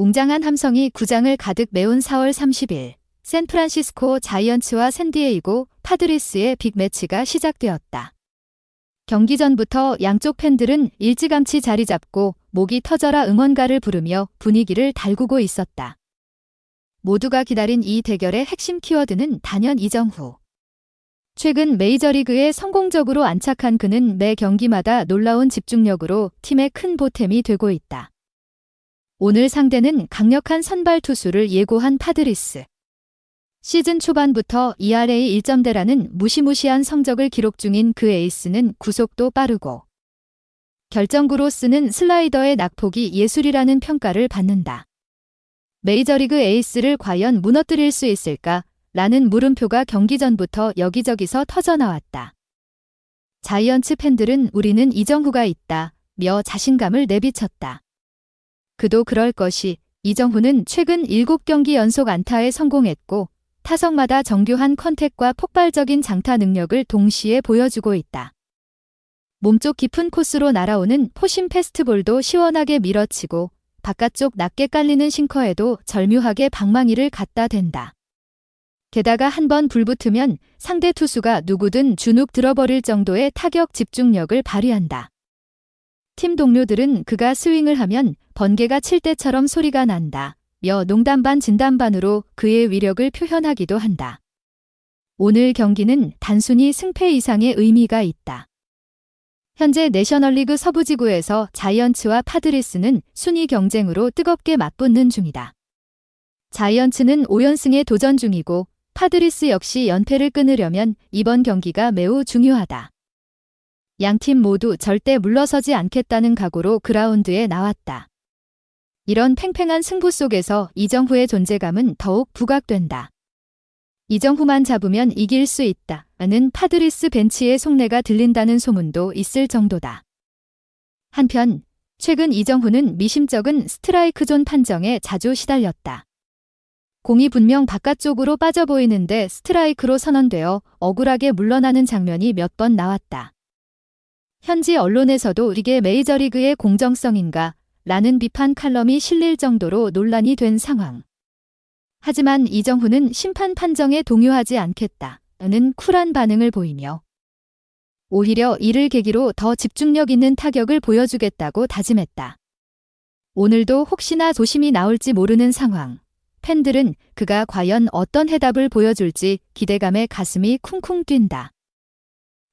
웅장한 함성이 구장을 가득 메운 4월 30일, 샌프란시스코 자이언츠와 샌디에이고 파드리스의 빅매치가 시작되었다. 경기 전부터 양쪽 팬들은 일찌감치 자리 잡고 목이 터져라 응원가를 부르며 분위기를 달구고 있었다. 모두가 기다린 이 대결의 핵심 키워드는 단연 이정후. 최근 메이저리그에 성공적으로 안착한 그는 매 경기마다 놀라운 집중력으로 팀의 큰 보탬이 되고 있다. 오늘 상대는 강력한 선발 투수를 예고한 파드리스. 시즌 초반부터 ERA 1점대라는 무시무시한 성적을 기록 중인 그 에이스는 구속도 빠르고 결정구로 쓰는 슬라이더의 낙폭이 예술이라는 평가를 받는다. 메이저리그 에이스를 과연 무너뜨릴 수 있을까? 라는 물음표가 경기 전부터 여기저기서 터져나왔다. 자이언츠 팬들은 우리는 이정후가 있다 며 자신감을 내비쳤다. 그도 그럴 것이 이정후는 최근 7경기 연속 안타에 성공했고 타석마다 정교한 컨택과 폭발적인 장타 능력을 동시에 보여주고 있다. 몸쪽 깊은 코스로 날아오는 포심 패스트볼도 시원하게 밀어치고 바깥쪽 낮게 깔리는 싱커에도 절묘하게 방망이를 갖다 댄다. 게다가 한번 불붙으면 상대 투수가 누구든 주눅 들어버릴 정도의 타격 집중력을 발휘한다. 팀 동료들은 그가 스윙을 하면 번개가 칠 때처럼 소리가 난다 며 농담 반 진담 반으로 그의 위력을 표현하기도 한다. 오늘 경기는 단순히 승패 이상의 의미가 있다. 현재 내셔널리그 서부지구에서 자이언츠와 파드리스는 순위 경쟁으로 뜨겁게 맞붙는 중이다. 자이언츠는 5연승에 도전 중이고 파드리스 역시 연패를 끊으려면 이번 경기가 매우 중요하다. 양팀 모두 절대 물러서지 않겠다는 각오로 그라운드에 나왔다. 이런 팽팽한 승부 속에서 이정후의 존재감은 더욱 부각된다. 이정후만 잡으면 이길 수 있다는 파드리스 벤치의 속내가 들린다는 소문도 있을 정도다. 한편 최근 이정후는 미심쩍은 스트라이크 존 판정에 자주 시달렸다. 공이 분명 바깥쪽으로 빠져 보이는데 스트라이크로 선언되어 억울하게 물러나는 장면이 몇 번 나왔다. 현지 언론에서도 이게 메이저리그의 공정성인가? 라는 비판 칼럼이 실릴 정도로 논란이 된 상황. 하지만 이정후는 심판 판정에 동요하지 않겠다는 쿨한 반응을 보이며 오히려 이를 계기로 더 집중력 있는 타격을 보여주겠다고 다짐했다. 오늘도 혹시나 조심이 나올지 모르는 상황. 팬들은 그가 과연 어떤 해답을 보여줄지 기대감에 가슴이 쿵쿵 뛴다.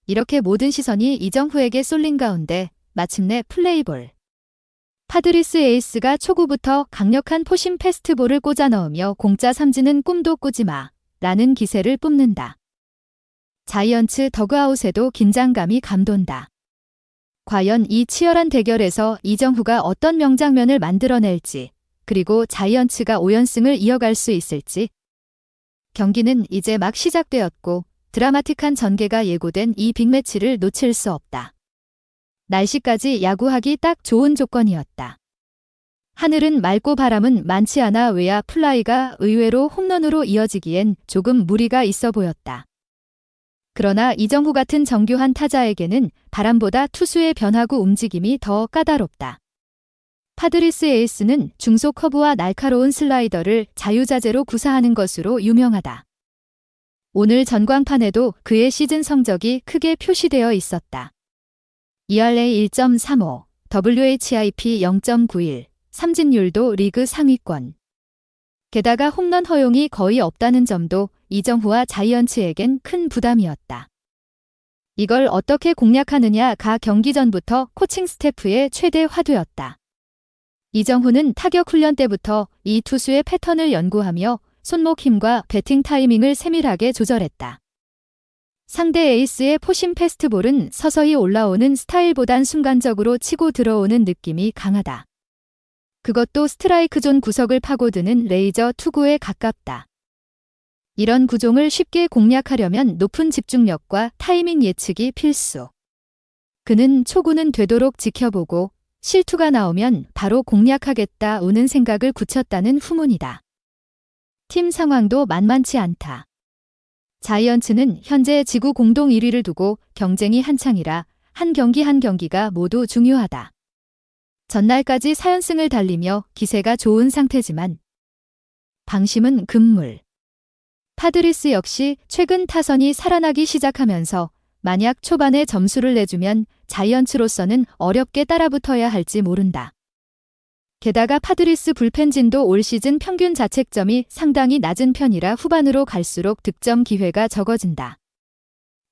이렇게 모든 시선이 이정후에게 쏠린 가운데 마침내 플레이볼. 파드리스 에이스가 초구부터 강력한 포심 패스트볼을 꽂아 넣으며 공짜 삼진은 꿈도 꾸지 마 라는 기세를 뿜는다. 자이언츠 더그아웃에도 긴장감이 감돈다. 과연 이 치열한 대결에서 이정후가 어떤 명장면을 만들어낼지 그리고 자이언츠가 5연승을 이어갈 수 있을지. 경기는 이제 막 시작되었고 드라마틱한 전개가 예고된 이 빅매치를 놓칠 수 없다. 날씨까지 야구하기 딱 좋은 조건이었다. 하늘은 맑고 바람은 많지 않아 외야 플라이가 의외로 홈런으로 이어지기엔 조금 무리가 있어 보였다. 그러나 이정후 같은 정교한 타자에게는 바람보다 투수의 변화구 움직임이 더 까다롭다. 파드리스 에이스는 중속 커브와 날카로운 슬라이더를 자유자재로 구사하는 것으로 유명하다. 오늘 전광판에도 그의 시즌 성적이 크게 표시되어 있었다. ERA 1.35, WHIP 0.91, 삼진율도 리그 상위권. 게다가 홈런 허용이 거의 없다는 점도 이정후와 자이언츠에겐 큰 부담이었다. 이걸 어떻게 공략하느냐가 경기 전부터 코칭 스태프의 최대 화두였다. 이정후는 타격 훈련 때부터 이 투수의 패턴을 연구하며 손목 힘과 배팅 타이밍을 세밀하게 조절했다. 상대 에이스의 포심 패스트볼은 서서히 올라오는 스타일보단 순간적으로 치고 들어오는 느낌이 강하다. 그것도 스트라이크 존 구석을 파고드는 레이저 투구에 가깝다. 이런 구종을 쉽게 공략하려면 높은 집중력과 타이밍 예측이 필수. 그는 초구는 되도록 지켜보고 실투가 나오면 바로 공략하겠다 우는 생각을 굳혔다는 후문이다. 팀 상황도 만만치 않다. 자이언츠는 현재 지구 공동 1위를 두고 경쟁이 한창이라 한 경기 한 경기가 모두 중요하다. 전날까지 4연승을 달리며 기세가 좋은 상태지만 방심은 금물. 파드리스 역시 최근 타선이 살아나기 시작하면서 만약 초반에 점수를 내주면 자이언츠로서는 어렵게 따라붙어야 할지 모른다. 게다가 파드리스 불펜진도 올 시즌 평균 자책점이 상당히 낮은 편이라 후반으로 갈수록 득점 기회가 적어진다.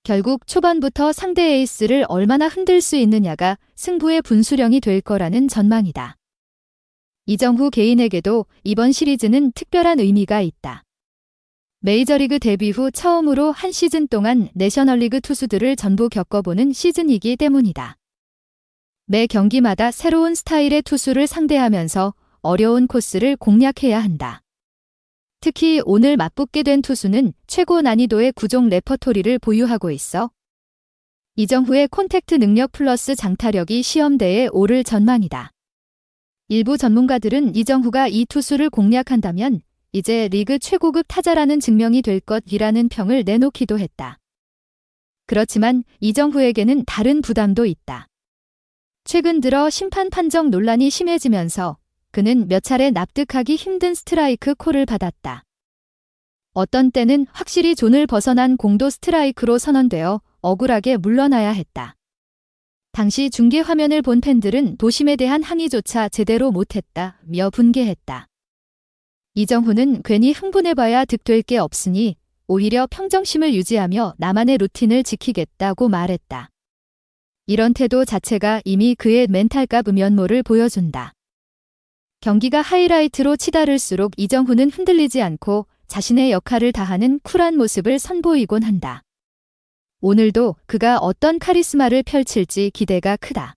결국 초반부터 상대 에이스를 얼마나 흔들 수 있느냐가 승부의 분수령이 될 거라는 전망이다. 이정후 개인에게도 이번 시리즈는 특별한 의미가 있다. 메이저리그 데뷔 후 처음으로 한 시즌 동안 내셔널리그 투수들을 전부 겪어보는 시즌이기 때문이다. 매 경기마다 새로운 스타일의 투수를 상대하면서 어려운 코스를 공략해야 한다. 특히 오늘 맞붙게 된 투수는 최고 난이도의 구종 레퍼토리를 보유하고 있어 이정후의 콘택트 능력 플러스 장타력이 시험대에 오를 전망이다. 일부 전문가들은 이정후가 이 투수를 공략한다면 이제 리그 최고급 타자라는 증명이 될 것이라는 평을 내놓기도 했다. 그렇지만 이정후에게는 다른 부담도 있다. 최근 들어 심판 판정 논란이 심해지면서 그는 몇 차례 납득하기 힘든 스트라이크 콜을 받았다. 어떤 때는 확실히 존을 벗어난 공도 스트라이크로 선언되어 억울하게 물러나야 했다. 당시 중계 화면을 본 팬들은 도심에 대한 항의조차 제대로 못했다며 분개했다. 이정후는 괜히 흥분해봐야 득될 게 없으니 오히려 평정심을 유지하며 나만의 루틴을 지키겠다고 말했다. 이런 태도 자체가 이미 그의 멘탈값 면모를 보여준다. 경기가 하이라이트로 치달을수록 이정후는 흔들리지 않고 자신의 역할을 다하는 쿨한 모습을 선보이곤 한다. 오늘도 그가 어떤 카리스마를 펼칠지 기대가 크다.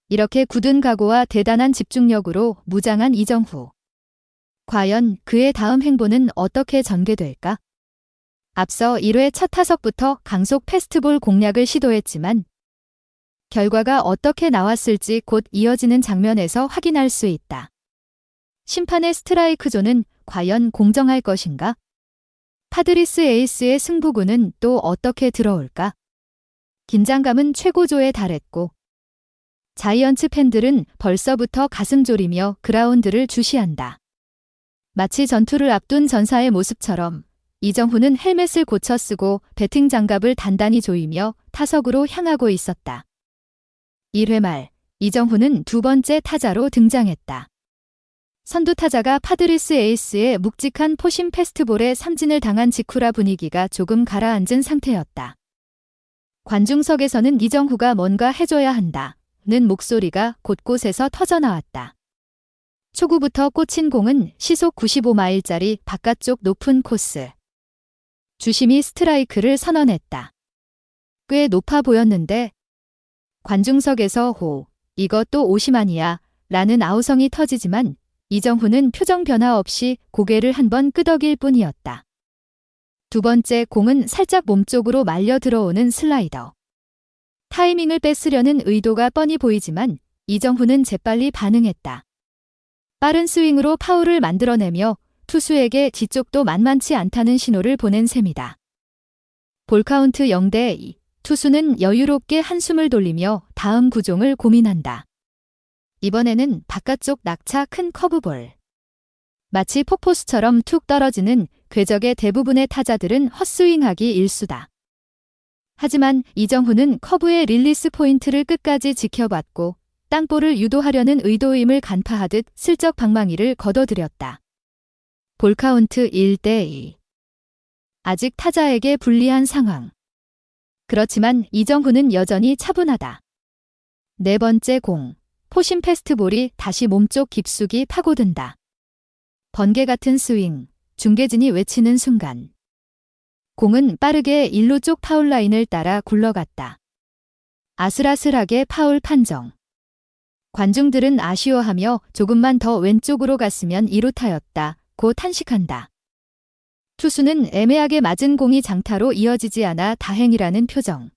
이렇게 굳은 각오와 대단한 집중력으로 무장한 이정후. 과연 그의 다음 행보는 어떻게 전개될까? 앞서 1회 첫 타석부터 강속 패스트볼 공략을 시도했지만 결과가 어떻게 나왔을지 곧 이어지는 장면에서 확인할 수 있다. 심판의 스트라이크 존은 과연 공정할 것인가? 파드리스 에이스의 승부구는 또 어떻게 들어올까? 긴장감은 최고조에 달했고 자이언츠 팬들은 벌써부터 가슴 졸이며 그라운드를 주시한다. 마치 전투를 앞둔 전사의 모습처럼 이정후는 헬멧을 고쳐 쓰고 배팅 장갑을 단단히 조이며 타석으로 향하고 있었다. 1회 말 이정후는 두 번째 타자로 등장했다. 선두 타자가 파드리스 에이스의 묵직한 포심 패스트볼에 삼진을 당한 직후라 분위기가 조금 가라앉은 상태였다. 관중석에서는 이정후가 뭔가 해줘야 한다는 목소리가 곳곳에서 터져나왔다. 초구부터 꽂힌 공은 시속 95마일짜리 바깥쪽 높은 코스. 주심이 스트라이크를 선언했다. 꽤 높아 보였는데 관중석에서 이것도 오심 아니야 라는 아우성이 터지지만 이정후는 표정 변화 없이 고개를 한번 끄덕일 뿐이었다. 두 번째 공은 살짝 몸쪽으로 말려 들어오는 슬라이더. 타이밍을 뺏으려는 의도가 뻔히 보이지만 이정후는 재빨리 반응했다. 빠른 스윙으로 파울을 만들어내며 투수에게 뒤쪽도 만만치 않다는 신호를 보낸 셈이다. 볼카운트 0대2. 투수는 여유롭게 한숨을 돌리며 다음 구종을 고민한다. 이번에는 바깥쪽 낙차 큰 커브볼. 마치 폭포수처럼 툭 떨어지는 궤적의 대부분의 타자들은 헛스윙하기 일수다. 하지만 이정후는 커브의 릴리스 포인트를 끝까지 지켜봤고 땅볼을 유도하려는 의도임을 간파하듯 슬쩍 방망이를 걷어들였다. 볼카운트 1대2. 아직 타자에게 불리한 상황. 그렇지만 이정후는 여전히 차분하다. 네 번째 공. 포심 패스트볼이 다시 몸쪽 깊숙이 파고든다. 번개 같은 스윙. 중계진이 외치는 순간. 공은 빠르게 일루 쪽 파울라인을 따라 굴러갔다. 아슬아슬하게 파울 판정. 관중들은 아쉬워하며 조금만 더 왼쪽으로 갔으면 2루타였다. 고 탄식한다. 투수는 애매하게 맞은 공이 장타로 이어지지 않아 다행이라는 표정.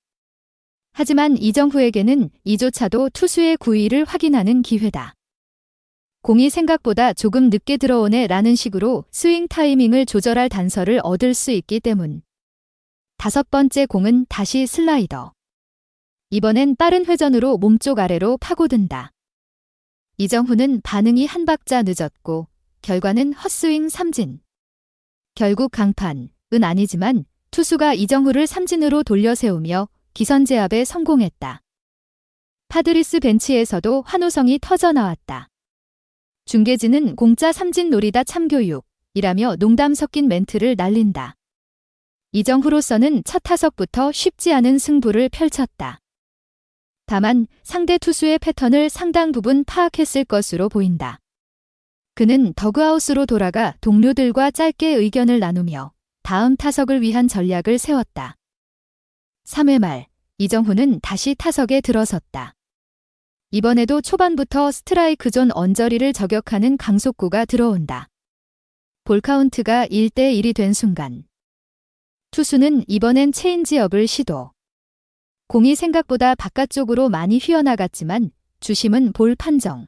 하지만 이정후에게는 이조차도 투수의 구위를 확인하는 기회다. 공이 생각보다 조금 늦게 들어오네 라는 식으로 스윙 타이밍을 조절할 단서를 얻을 수 있기 때문. 다섯 번째 공은 다시 슬라이더. 이번엔 빠른 회전으로 몸쪽 아래로 파고든다. 이정후는 반응이 한 박자 늦었고 결과는 헛스윙 삼진. 결국 강판은 아니지만 투수가 이정후를 삼진으로 돌려세우며 기선제압에 성공했다. 파드리스 벤치에서도 환호성이 터져나왔다. 중계진은 공짜 삼진 노리다 참교육이라며 농담 섞인 멘트를 날린다. 이정후로서는 첫 타석부터 쉽지 않은 승부를 펼쳤다. 다만 상대 투수의 패턴을 상당 부분 파악했을 것으로 보인다. 그는 더그아웃으로 돌아가 동료들과 짧게 의견을 나누며 다음 타석을 위한 전략을 세웠다. 3회 말 이정후는 다시 타석에 들어섰다. 이번에도 초반부터 스트라이크 존 언저리를 저격하는 강속구가 들어온다. 볼카운트가 1대1이 된 순간 투수는 이번엔 체인지업을 시도. 공이 생각보다 바깥쪽으로 많이 휘어나갔지만 주심은 볼 판정.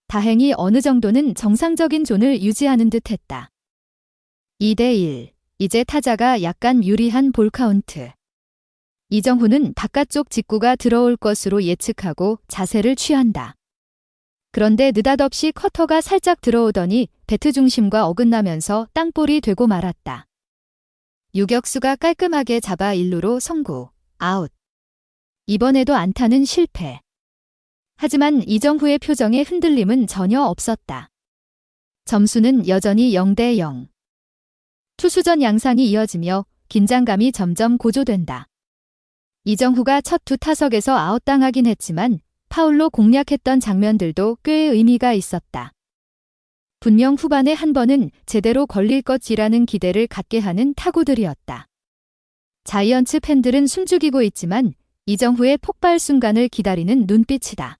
다행히 어느 정도는 정상적인 존을 유지하는 듯 했다. 2대1. 이제 타자가 약간 유리한 볼카운트. 이정후는 바깥쪽 직구가 들어올 것으로 예측하고 자세를 취한다. 그런데 느닷없이 커터가 살짝 들어오더니 배트 중심과 어긋나면서 땅볼이 되고 말았다. 유격수가 깔끔하게 잡아 1루로 송구, 아웃. 이번에도 안타는 실패. 하지만 이정후의 표정에 흔들림은 전혀 없었다. 점수는 여전히 0대0. 투수전 양상이 이어지며 긴장감이 점점 고조된다. 이정후가 첫 두 타석에서 아웃당하긴 했지만 파울로 공략했던 장면들도 꽤 의미가 있었다. 분명 후반에 한 번은 제대로 걸릴 것이라는 기대를 갖게 하는 타구들이었다. 자이언츠 팬들은 숨죽이고 있지만 이정후의 폭발 순간을 기다리는 눈빛이다.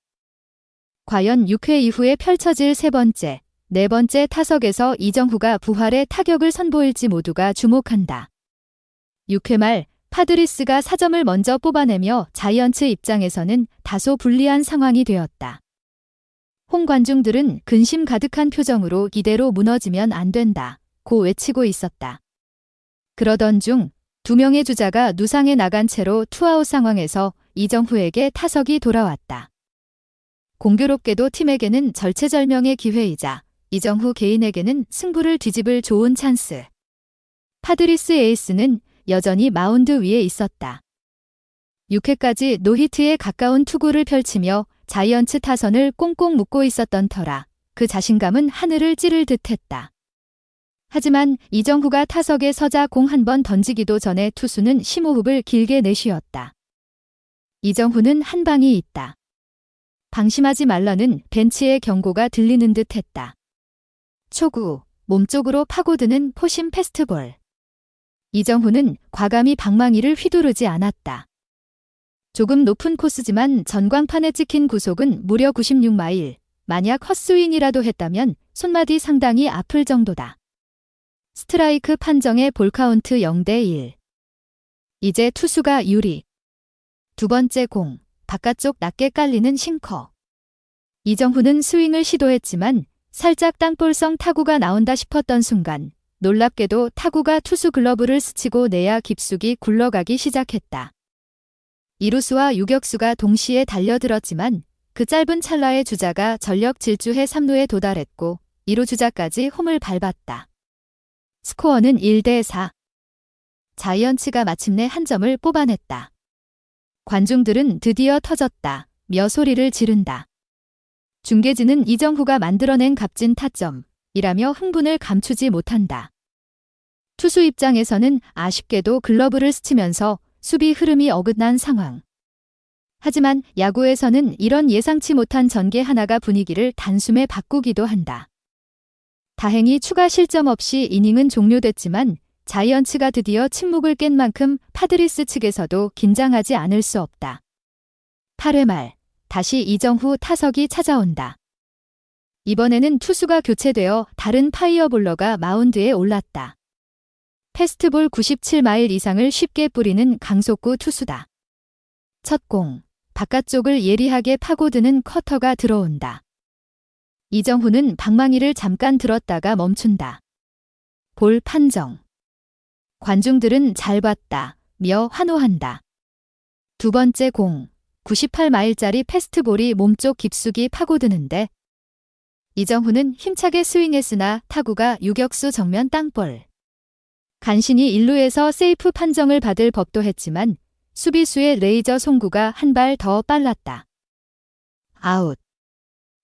과연 6회 이후에 펼쳐질 세 번째, 네 번째 타석에서 이정후가 부활의 타격을 선보일지 모두가 주목한다. 6회 말 파드리스가 4점을 먼저 뽑아내며 자이언츠 입장에서는 다소 불리한 상황이 되었다. 홈 관중들은 근심 가득한 표정으로 이대로 무너지면 안 된다고 외치고 있었다. 그러던 중 2명의 주자가 누상에 나간 채로 투아웃 상황에서 이정후에게 타석이 돌아왔다. 공교롭게도 팀에게는 절체절명의 기회이자 이정후 개인에게는 승부를 뒤집을 좋은 찬스. 파드리스 에이스는 여전히 마운드 위에 있었다. 6회까지 노히트에 가까운 투구를 펼치며 자이언츠 타선을 꽁꽁 묶고 있었던 터라 그 자신감은 하늘을 찌를 듯했다. 하지만 이정후가 타석에 서자 공 한 번 던지기도 전에 투수는 심호흡을 길게 내쉬었다. 이정후는 한 방이 있다. 방심하지 말라는 벤치의 경고가 들리는 듯했다. 초구, 몸쪽으로 파고드는 포심 패스트볼. 이정후는 과감히 방망이를 휘두르지 않았다. 조금 높은 코스지만 전광판에 찍힌 구속은 무려 96마일. 만약 헛스윙이라도 했다면 손마디 상당히 아플 정도다. 스트라이크 판정의 볼카운트 0대1. 이제 투수가 유리. 두 번째 공, 바깥쪽 낮게 깔리는 싱커. 이정후는 스윙을 시도했지만 살짝 땅볼성 타구가 나온다 싶었던 순간 놀랍게도 타구가 투수 글러브를 스치고 내야 깊숙이 굴러가기 시작했다. 이루수와 유격수가 동시에 달려들었지만 그 짧은 찰나에 주자가 전력 질주해 3루에 도달했고 2루 주자까지 홈을 밟았다. 스코어는 1대4. 자이언츠가 마침내 한 점을 뽑아냈다. 관중들은 드디어 터졌다며 소리를 지른다. 중계진은 이정후가 만들어낸 값진 타점이라며 흥분을 감추지 못한다. 투수 입장에서는 아쉽게도 글러브를 스치면서 수비 흐름이 어긋난 상황. 하지만 야구에서는 이런 예상치 못한 전개 하나가 분위기를 단숨에 바꾸기도 한다. 다행히 추가 실점 없이 이닝은 종료됐지만 자이언츠가 드디어 침묵을 깬 만큼 파드리스 측에서도 긴장하지 않을 수 없다. 8회 말 다시 이정후 타석이 찾아온다. 이번에는 투수가 교체되어 다른 파이어볼러가 마운드에 올랐다. 패스트볼 97마일 이상을 쉽게 뿌리는 강속구 투수다. 첫 공, 바깥쪽을 예리하게 파고드는 커터가 들어온다. 이정후는 방망이를 잠깐 들었다가 멈춘다. 볼 판정. 관중들은 잘 봤다며 환호한다. 두 번째 공, 98마일짜리 패스트볼이 몸쪽 깊숙이 파고드는데 이정후는 힘차게 스윙했으나 타구가 유격수 정면 땅볼. 간신히 1루에서 세이프 판정을 받을 법도 했지만 수비수의 레이저 송구가 한 발 더 빨랐다. 아웃.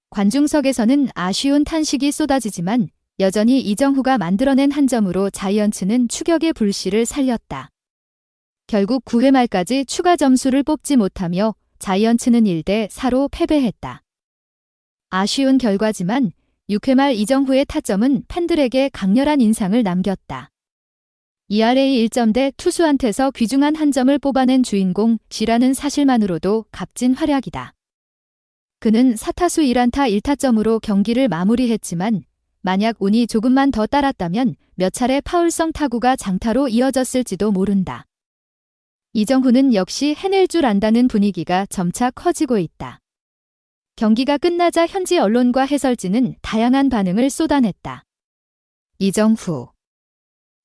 관중석에서는 아쉬운 탄식이 쏟아지지만 여전히 이정후가 만들어낸 한 점으로 자이언츠는 추격의 불씨를 살렸다. 결국 9회 말까지 추가 점수를 뽑지 못하며 자이언츠는 1대4로 패배했다. 아쉬운 결과지만 6회 말 이정후의 타점은 팬들에게 강렬한 인상을 남겼다. ERA 1점대 투수한테서 귀중한 한 점을 뽑아낸 주인공 G라는 사실만으로도 값진 활약이다. 그는 4타수 1안타 1타점으로 경기를 마무리했지만 만약 운이 조금만 더 따랐다면 몇 차례 파울성 타구가 장타로 이어졌을지도 모른다. 이정후는 역시 해낼 줄 안다는 분위기가 점차 커지고 있다. 경기가 끝나자 현지 언론과 해설진은 다양한 반응을 쏟아냈다. 이정후.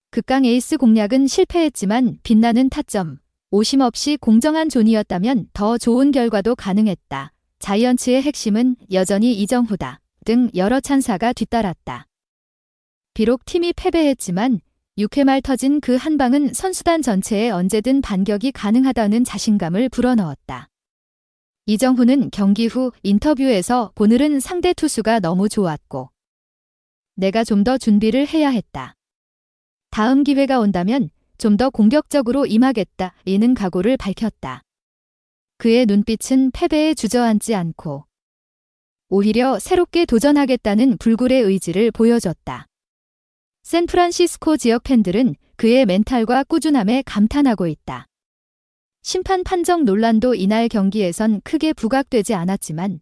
극강 에이스 공략은 실패했지만 빛나는 타점, 오심 없이 공정한 존이었다면 더 좋은 결과도 가능했다. 자이언츠의 핵심은 여전히 이정후다. 등 여러 찬사가 뒤따랐다. 비록 팀이 패배했지만 6회 말 터진 그 한 방은 선수단 전체에 언제든 반격이 가능하다는 자신감을 불어넣었다. 이정후는 경기 후 인터뷰에서 오늘은 상대 투수가 너무 좋았고 내가 좀 더 준비를 해야 했다. 다음 기회가 온다면 좀 더 공격적으로 임하겠다. 이는 각오를 밝혔다. 그의 눈빛은 패배에 주저앉지 않고 오히려 새롭게 도전하겠다는 불굴의 의지를 보여줬다. 샌프란시스코 지역 팬들은 그의 멘탈과 꾸준함에 감탄하고 있다. 심판 판정 논란도 이날 경기에선 크게 부각되지 않았지만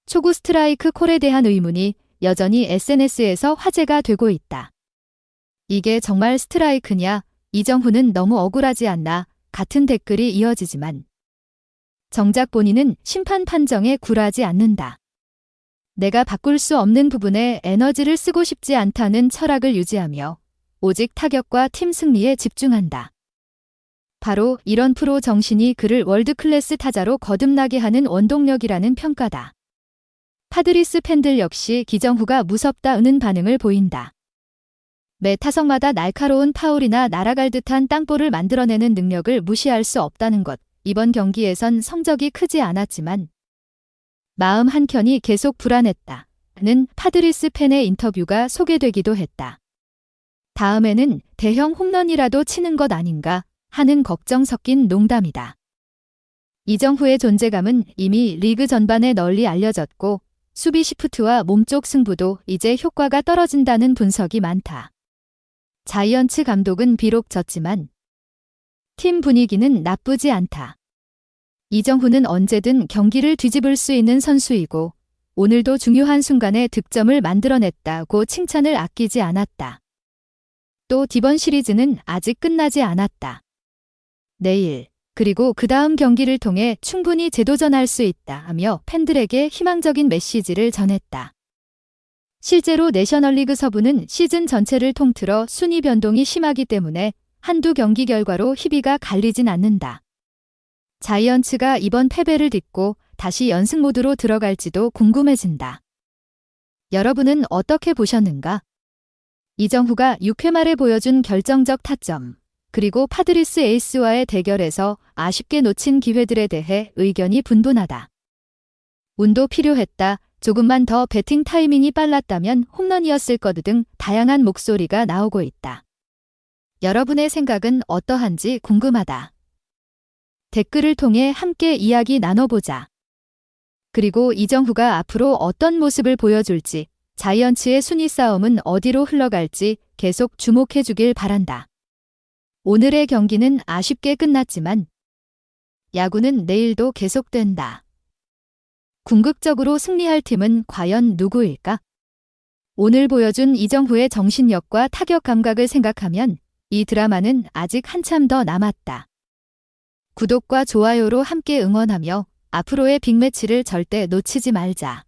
초구 스트라이크 콜에 대한 의문이 여전히 SNS에서 화제가 되고 있다. 이게 정말 스트라이크냐? 이정후는 너무 억울하지 않나? 같은 댓글이 이어지지만 정작 본인은 심판 판정에 굴하지 않는다. 내가 바꿀 수 없는 부분에 에너지를 쓰고 싶지 않다는 철학을 유지하며 오직 타격과 팀 승리에 집중한다. 바로 이런 프로 정신이 그를 월드클래스 타자로 거듭나게 하는 원동력이라는 평가다. 파드리스 팬들 역시 이정후가 무섭다는 반응을 보인다. 매 타석마다 날카로운 파울이나 날아갈 듯한 땅볼을 만들어내는 능력을 무시할 수 없다는 것. 이번 경기에선 성적이 크지 않았지만 마음 한켠이 계속 불안했다는 파드리스 팬의 인터뷰가 소개되기도 했다. 다음에는 대형 홈런이라도 치는 것 아닌가 하는 걱정 섞인 농담이다. 이정후의 존재감은 이미 리그 전반에 널리 알려졌고 수비 시프트와 몸쪽 승부도 이제 효과가 떨어진다는 분석이 많다. 자이언츠 감독은 비록 졌지만 팀 분위기는 나쁘지 않다. 이정후는 언제든 경기를 뒤집을 수 있는 선수이고 오늘도 중요한 순간에 득점을 만들어냈다고 칭찬을 아끼지 않았다. 또 이번 시리즈는 아직 끝나지 않았다. 내일 그리고 그 다음 경기를 통해 충분히 재도전할 수 있다 하며 팬들에게 희망적인 메시지를 전했다. 실제로 내셔널리그 서부는 시즌 전체를 통틀어 순위 변동이 심하기 때문에 한두 경기 결과로 희비가 갈리진 않는다. 자이언츠가 이번 패배를 딛고 다시 연승 모드로 들어갈지도 궁금해진다. 여러분은 어떻게 보셨는가? 이정후가 6회 말에 보여준 결정적 타점, 그리고 파드리스 에이스와의 대결에서 아쉽게 놓친 기회들에 대해 의견이 분분하다. 운도 필요했다. 조금만 더 배팅 타이밍이 빨랐다면 홈런이었을 것 등 다양한 목소리가 나오고 있다. 여러분의 생각은 어떠한지 궁금하다. 댓글을 통해 함께 이야기 나눠보자. 그리고 이정후가 앞으로 어떤 모습을 보여줄지, 자이언츠의 순위 싸움은 어디로 흘러갈지 계속 주목해주길 바란다. 오늘의 경기는 아쉽게 끝났지만 야구는 내일도 계속된다. 궁극적으로 승리할 팀은 과연 누구일까? 오늘 보여준 이정후의 정신력과 타격 감각을 생각하면 이 드라마는 아직 한참 더 남았다. 구독과 좋아요로 함께 응원하며 앞으로의 빅매치를 절대 놓치지 말자.